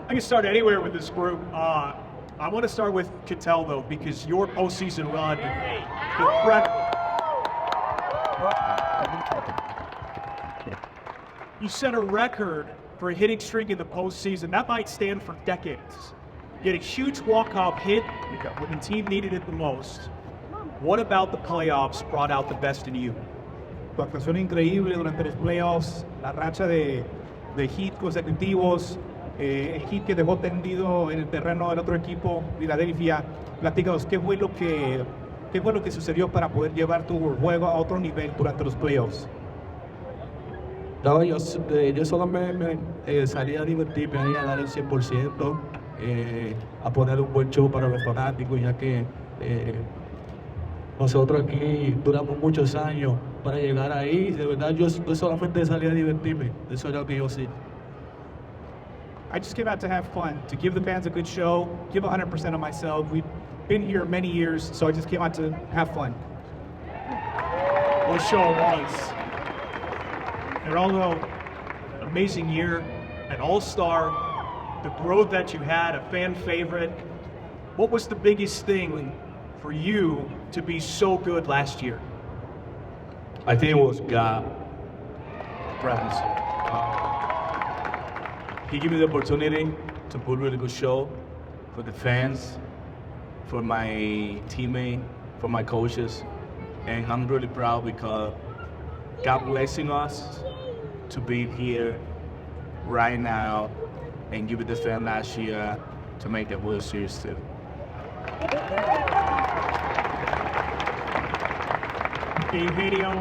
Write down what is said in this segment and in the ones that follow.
I can start anywhere with this group. I want to start with Kittel, though, because your postseason run, incredible. You set a record for a hitting streak in the postseason. That might stand for decades. You had a huge walk-off hit when the team needed it the most. What about the playoffs brought out the best in you? Tu actuación increíble durante los playoffs, la racha de hits consecutivos, el hit que dejó tendido en el terreno del otro equipo, Filadelfia. Platícanos, ¿qué fue lo que sucedió para poder llevar tu juego a otro nivel durante los playoffs? No, yo solamente salí a divertirme, a dar el 100%, a poner un buen show para los fanáticos, ya que nosotros aquí duramos muchos años para llegar ahí. De verdad, yo solamente salí a divertirme. Eso es lo que yo sé. I just came out to have fun, to give the fans a good show, give 100% of myself. We've been here many years, so I just came out to have fun. What show it was. Geraldo, amazing year, an all-star, the growth that you had, a fan favorite. What was the biggest thing for you to be so good last year? I think it was God. Presence. He gave me the opportunity to put a really good show for the fans, for my teammates, for my coaches, and I'm really proud because God blessing us to be here right now and give it the fan last year to make the World Series too. Eugenio,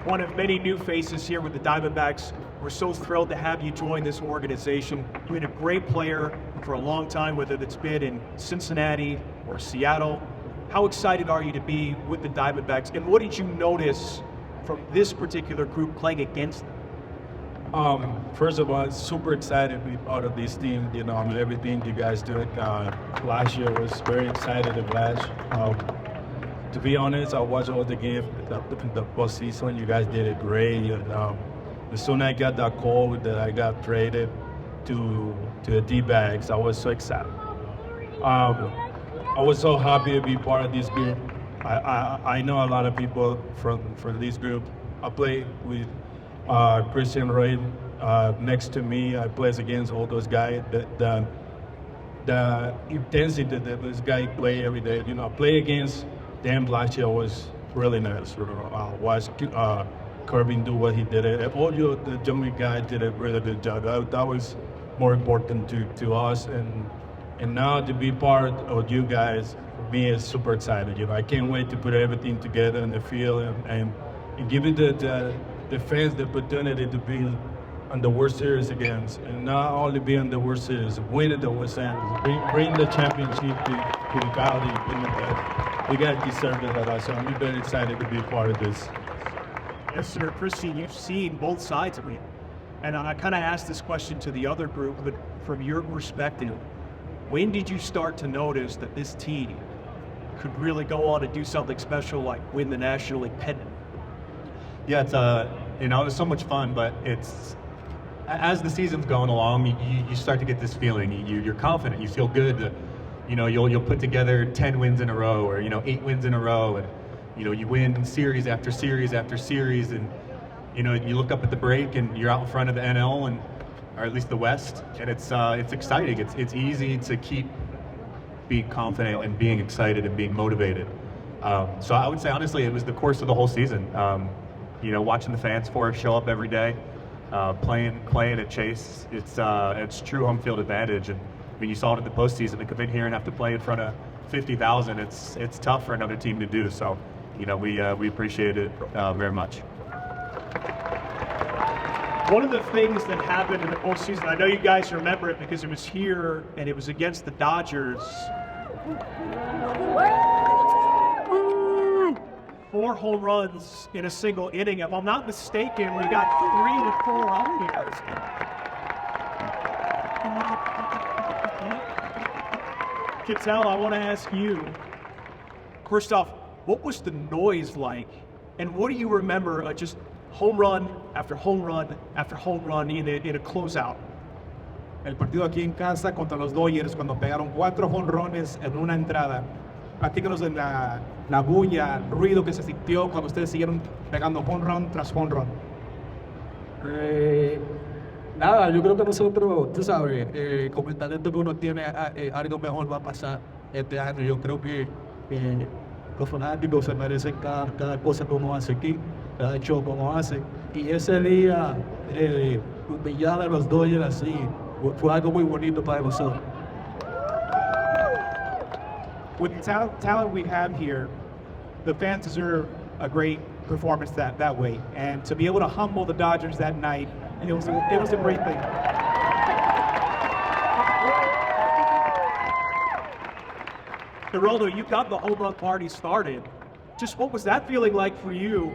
one of many new faces here with the Diamondbacks. We're so thrilled to have you join this organization. You've been a great player for a long time, whether it's been in Cincinnati or Seattle. How excited are you to be with the Diamondbacks, and what did you notice from this particular group playing against them? First of all, super excited to be part of this team. You know, everything you guys did last year was very excited to watch. To be honest, I watched all the games, the postseason. You guys did it great. As soon as I got that call that I got traded to the Dbacks, I was so excited. I was so happy to be part of this group. I know a lot of people from this group. I play with Christian Ray next to me. I play against all those guys. The intensity that this guy play every day. You know, I play against them last year was really nice. Watch Kirby do what he did. All the young guys did a really good job. That was more important to us. And now to be part of you guys, me is super excited. You know, I can't wait to put everything together in the field and give it the fans the opportunity to be on the World Series against, and not only be on the World Series, win at the World Series, bring the championship to the Valley. You guys deserve it, so I'm very excited to be part of this. Yes, sir. Christy, you've seen both sides of it. And I kind of asked this question to the other group, but from your perspective, when did you start to notice that this team could really go on to do something special like win the National League pennant? Yeah, it's it was so much fun, but it's as the season's going along, you start to get this feeling. You're confident. You feel good. That, you'll put together 10 wins in a row, or 8 wins in a row, and you win series after series after series, and you look up at the break and you're out in front of the NL or at least the West, and it's exciting. It's easy to keep being confident and being excited and being motivated. So I would say honestly, it was the course of the whole season. Watching the fans for us show up every day, playing at Chase, it's true home field advantage. And I mean, you saw it in the postseason. To come in here and have to play in front of 50,000, it's tough for another team to do. So, we appreciate it very much. One of the things that happened in the postseason, I know you guys remember it because it was here and it was against the Dodgers. 4 home runs in a single inning. If I'm not mistaken, we got 3 with 4 out here. Kittel, I want to ask you, first off, what was the noise like? And what do you remember just home run after home run after home run in a closeout? el partido aquí en casa contra los Dodgers cuando pegaron 4 jonrones en una entrada. Platícanos de la bulla, el ruido que se sintió cuando ustedes siguieron pegando jonrón tras jonrón. Nada, yo creo que nosotros, tú sabes, con el talento que uno tiene, algo mejor va a pasar este año. Yo creo que los fanáticos se merecen cada cosa que uno hace aquí, cada show que uno hace. Y ese día, humillar a los Dodgers así, fue algo muy bonito para nosotros. With the talent we have here, the fans deserve a great performance that way. And to be able to humble the Dodgers that night, it was a great thing. Geraldo, you got the home run party started. Just what was that feeling like for you,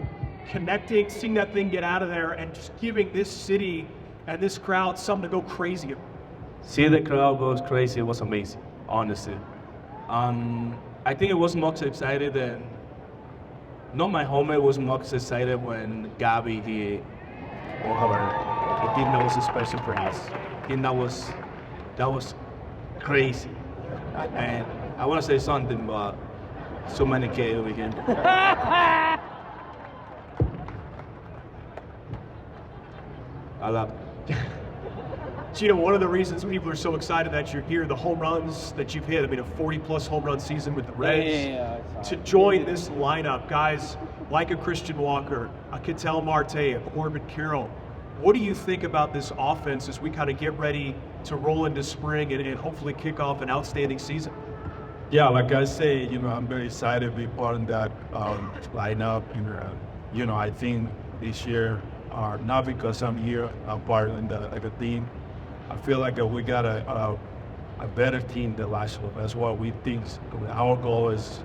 connecting, seeing that thing get out of there, and just giving this city and this crowd something to go crazy about? See the crowd goes crazy. It was amazing, honestly. I think it was most excited and not my homie was most excited when Gabby he did that was special for us. I think that was crazy. And I want to say something, but so many K weekend. I love it. Gino, one of the reasons people are so excited that you're here, the home runs that you've hit, I mean, a 40-plus home run season with the Reds. To join this lineup, guys like a Christian Walker, a Ketel Marte, a Corbin Carroll, what do you think about this offense as we kind of get ready to roll into spring and hopefully kick off an outstanding season? Yeah, like I say, I'm very excited to be part of that lineup. I think this year, not because I'm here, I'm part of the team. I feel like we got a better team than last year. That's what we think. Our goal is,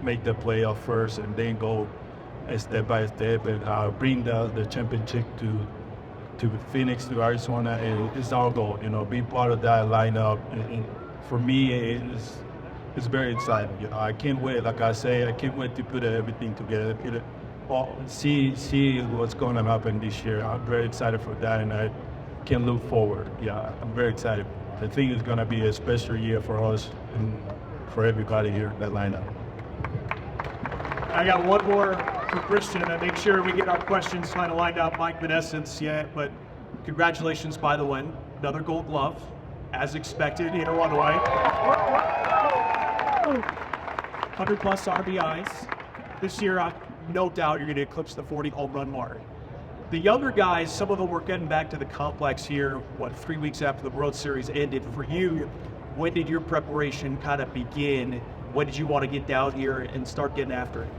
make the playoff first and then go step by step and bring the championship to Phoenix, to Arizona. And it's our goal, be part of that lineup. And for me, it's very exciting. I can't wait. Like I say, I can't wait to put everything together. See what's going to happen this year. I'm very excited for that, and I can look forward. Yeah, I'm very excited. I think it's going to be a special year for us and for everybody here in that lineup. I got one more for Christian, and I make sure we get our questions kind of lined up, Mike Manessence, but congratulations, by the way, another Gold Glove, as expected, in a runaway. 100-plus RBIs. This year, no doubt you're going to eclipse the 40 home run mark. The younger guys, some of them were getting back to the complex here, 3 weeks after the World Series ended. For you, when did your preparation kind of begin? When did you want to get down here and start getting after it?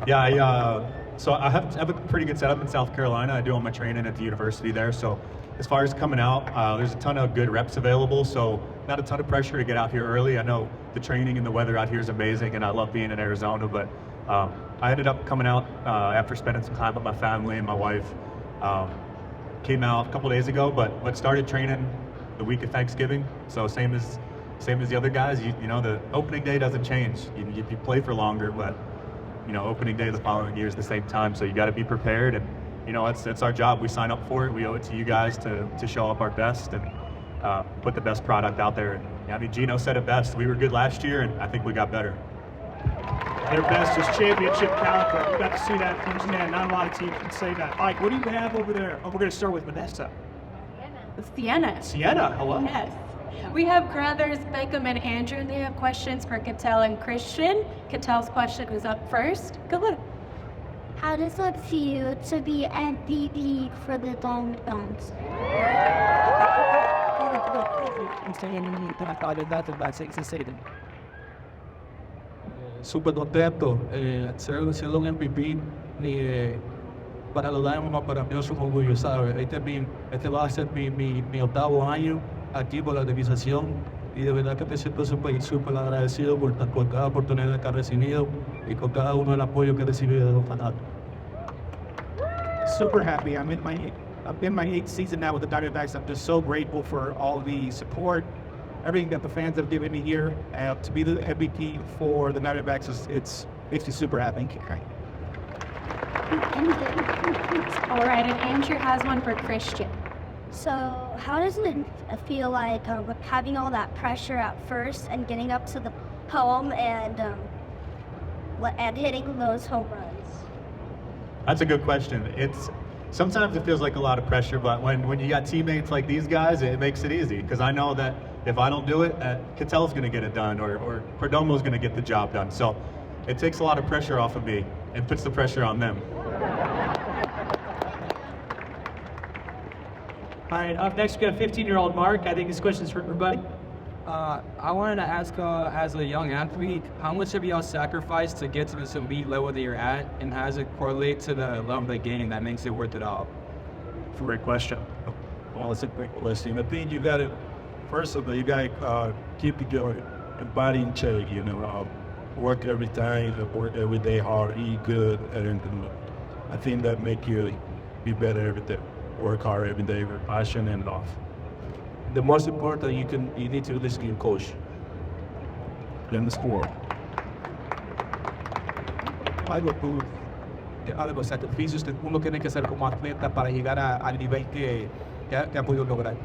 Yeah, so I have a pretty good setup in South Carolina. I do all my training at the university there. So as far as coming out, there's a ton of good reps available. So not a ton of pressure to get out here early. I know the training and the weather out here is amazing, and I love being in Arizona. But I ended up coming out after spending some time with my family and my wife. Came out a couple days ago, but started training the week of Thanksgiving. So same as the other guys. The opening day doesn't change. You play for longer, but opening day the following year is the same time. So you got to be prepared, and it's our job. We sign up for it. We owe it to you guys to show up our best and put the best product out there. And, Gino said it best. We were good last year, and I think we got better. Their best is championship caliber. We got to see that firsthand. Not a lot of teams can say that. Mike, what do you have over there? Oh, we're going to start with Vanessa. Sienna. Sienna, hello. Yes. We have brothers Beckham and Andrew. They have questions for Ketel and Christian. Ketel's question was up first. Go ahead. How does it feel to be MVP for the Diamondbacks? Súper contento, ser un MVP para los Diamondbacks, para mí es un orgullo, ¿sabes? Este va a ser mi octavo año aquí por la organización y de verdad que me siento súper agradecido por cada oportunidad que he recibido y con cada uno del apoyo que he recibido de los fanáticos. Super happy. I'm in my 8th season now with the Diamondbacks. I'm just so grateful for all the support, everything that the fans have given me here. To be the MVP for the Diamondbacks, it makes me super happy. All right, and Andrew has one for Christian. So, how does it feel like having all that pressure at first and getting up to the home and hitting those home runs? That's a good question. Sometimes it feels like a lot of pressure, but when you got teammates like these guys, it makes it easy. Because I know that if I don't do it, Ketel's going to get it done, or Perdomo's going to get the job done. So it takes a lot of pressure off of me and puts the pressure on them. All right, up next we got 15-year-old Mark. I think this question's for everybody. I wanted to ask, as a young athlete, how much have y'all sacrificed to get to this elite level that you're at, and how does it correlate to the love of the game that makes it worth it all? Great question. Well, it's a great question. I think you got to, first of all, you got to keep your body in check, work every time, work every day hard, eat good, and I think that make you be better every day. Work hard every day with passion and love. The most important, you need to listen to your coach. Then the score. Los sacrificios que uno tiene que hacer como atleta para llegar al nivel que ha podido lograr.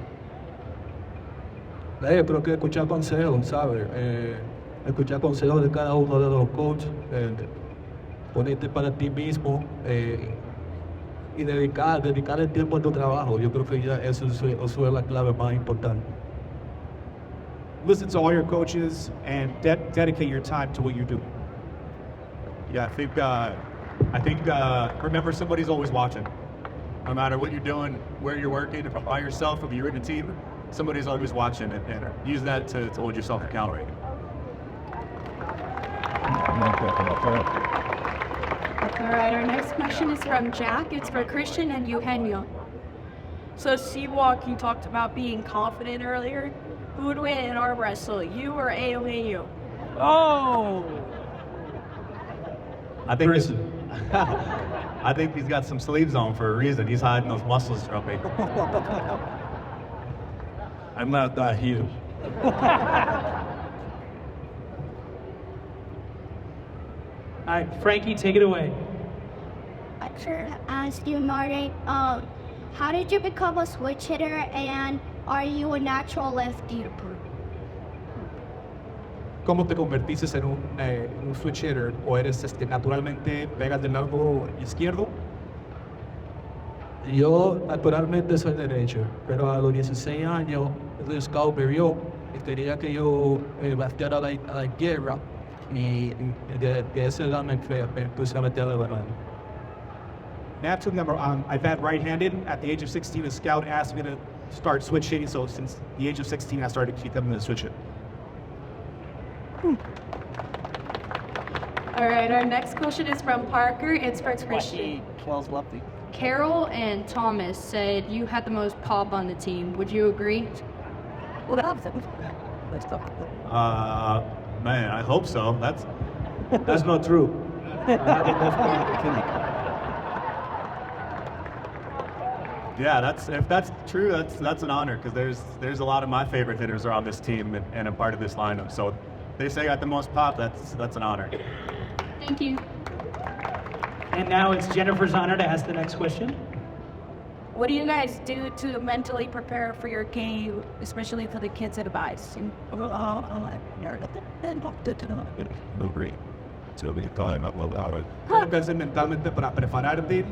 Yo creo que escuchar consejos, ¿sabes? Escuchar consejos de cada uno de los coaches, ponerte para ti mismo y dedicar el tiempo a tu trabajo. Yo creo que ya eso es la clave más importante. Listen to all your coaches and dedicate your time to what you're doing. Yeah, I think remember, somebody's always watching. No matter what you're doing, where you're working, if by yourself, if you're in a team, somebody's always watching, and use that to hold yourself accountable. All right, our next question is from Jack. It's for Christian and Eugenio. So, C-Walk, you talked about being confident earlier. Who would win in arm wrestle, you or AOAU? Oh! I think he's got some sleeves on for a reason. He's hiding those muscles from me. I'm not that huge. All right, Frankie, take it away. I should ask you, Marty, how did you become a switch hitter, and are you a natural lefty? ¿Cómo te convertiste en un switch hitter? ¿O eres naturalmente pegas del lado izquierdo? Yo naturalmente soy derecho, pero a los 16 años el scout me vio y quería que yo bateara a la izquierda, y de ese lado me puse a meter a la mano. Naturally, I've had right-handed. At the age of 16, a scout asked me to start switch hitting, so since the age of 16, I started to keep them in the switch hit. All right, our next question is from Parker. It's for Christian. 12 lefty. Carol and Thomas said you had the most pop on the team. Would you agree? Man, I hope so. That's not true. Yeah, if that's true, that's an honor, because there's a lot of my favorite hitters are on this team and a part of this lineup. So they say I got the most pop. That's an honor. Thank you. And now it's Jennifer's honor to ask the next question. What do you guys do to mentally prepare for your game, especially for the kids at Dbacks? ¿Qué haces mentalmente para prepararte,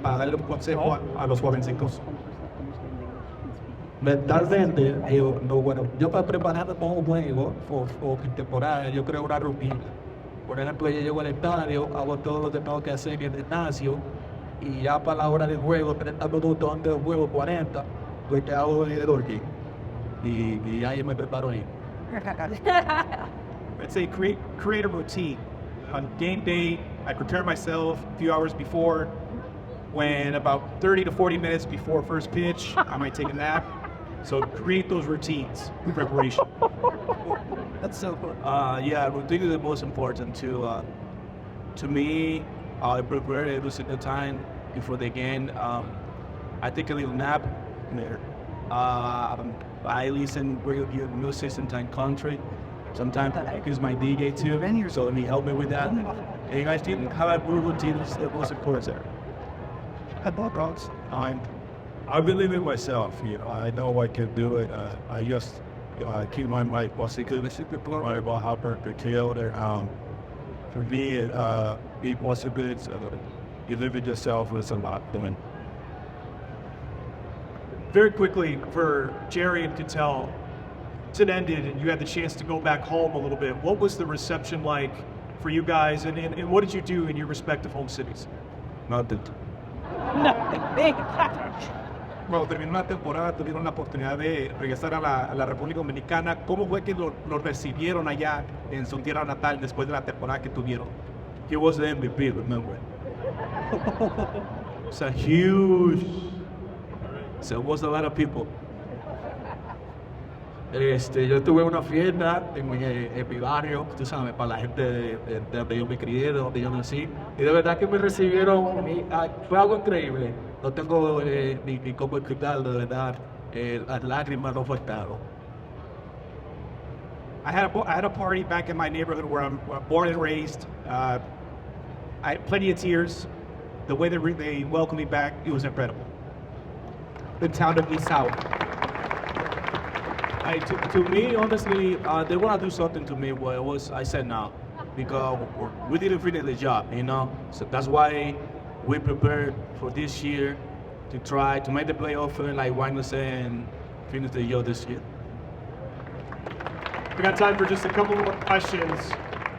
para darle un consejo a los jovencitos? Mentalmente, yo para prepararme para un juego o temporada, yo creo una rutina. Por ejemplo, yo llego al estadio, hago todo lo que tengo que hacer en el gimnasio, y ya para la hora del juego, 30 minutos antes del juego, 40, pues te hago de dormir. Y ahí me preparo ahí. I'd say create a routine. On game day, I prepare myself a few hours before. When about 30 to 40 minutes before first pitch, I might take a nap. So create those routines in preparation. That's so cool. Yeah, routine is the most important to me. I prepare every single time before the game. I take a little nap there. I listen really good music, sometimes country. Sometimes I use my DJ too, so he help me with that. And you guys have a good routine. It's the most important there. At Dbacks, I believe in myself. I know I can do it. I just keep my mind positive about how perfect there. For me, be positive. You live with yourself is a lot. Very quickly for Jerry and Cattell, it ended and you had the chance to go back home a little bit. What was the reception like for you guys, and what did you do in your respective home cities? Nothing. Cuando terminó la temporada, tuvieron la oportunidad de regresar a la República Dominicana. ¿Cómo fue que lo recibieron allá en su tierra natal después de la temporada que tuvieron? He was the MVP, remember? It's a huge. So it was a lot of people. Yo tuve una fiesta en mi barrio, tú sabes, para la gente de donde yo me crié, de donde yo nací. Y de verdad que me recibieron, fue algo increíble. No tengo ni cómo explicarlo, de verdad. Las lágrimas no faltaron. I had a party back in my neighborhood where I'm born and raised. I had plenty of tears. The way they welcomed me back, it was incredible. The town of East South. To me, honestly, they want to do something to me. Well, I said no, because we didn't finish the job, So that's why we prepared for this year to try to make the playoff, like Wagner said, and finish the year this year. We got time for just a couple more questions,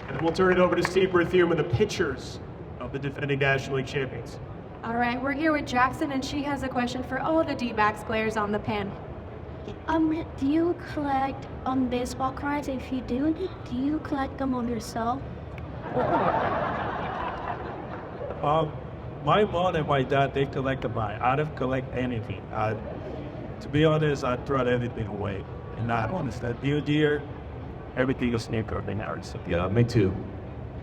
and we'll turn it over to Steve Berthiaume and the pitchers of the defending National League champions. All right, we're here with Jackson, and she has a question for all the D-backs players on the panel. Do you collect baseball cards? If you do you collect them on yourself? My mom and my dad, they collect mine. I don't collect anything. To be honest, I throw everything away. And I understand. Year, everything is new ordinary. So. Yeah, me too.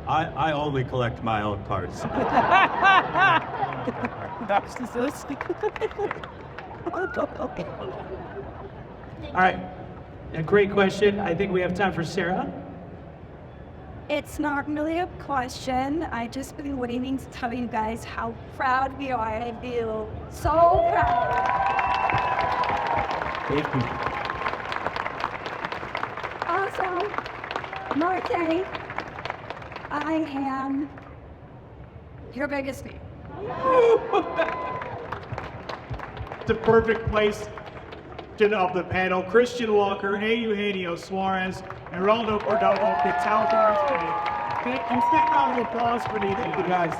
I only collect my own cards. That's so stupid. All right, a great question. I think we have time for Sarah. It's not really a question. I just been waiting to tell you guys how proud we are. I feel so proud. Thank you. Also, Marte, I am your biggest fan. It's a perfect place of the panel. Christian Walker, Eugenio Suarez, Geraldo Cordoba, Cattell Garcia. And stick round of applause for these guys.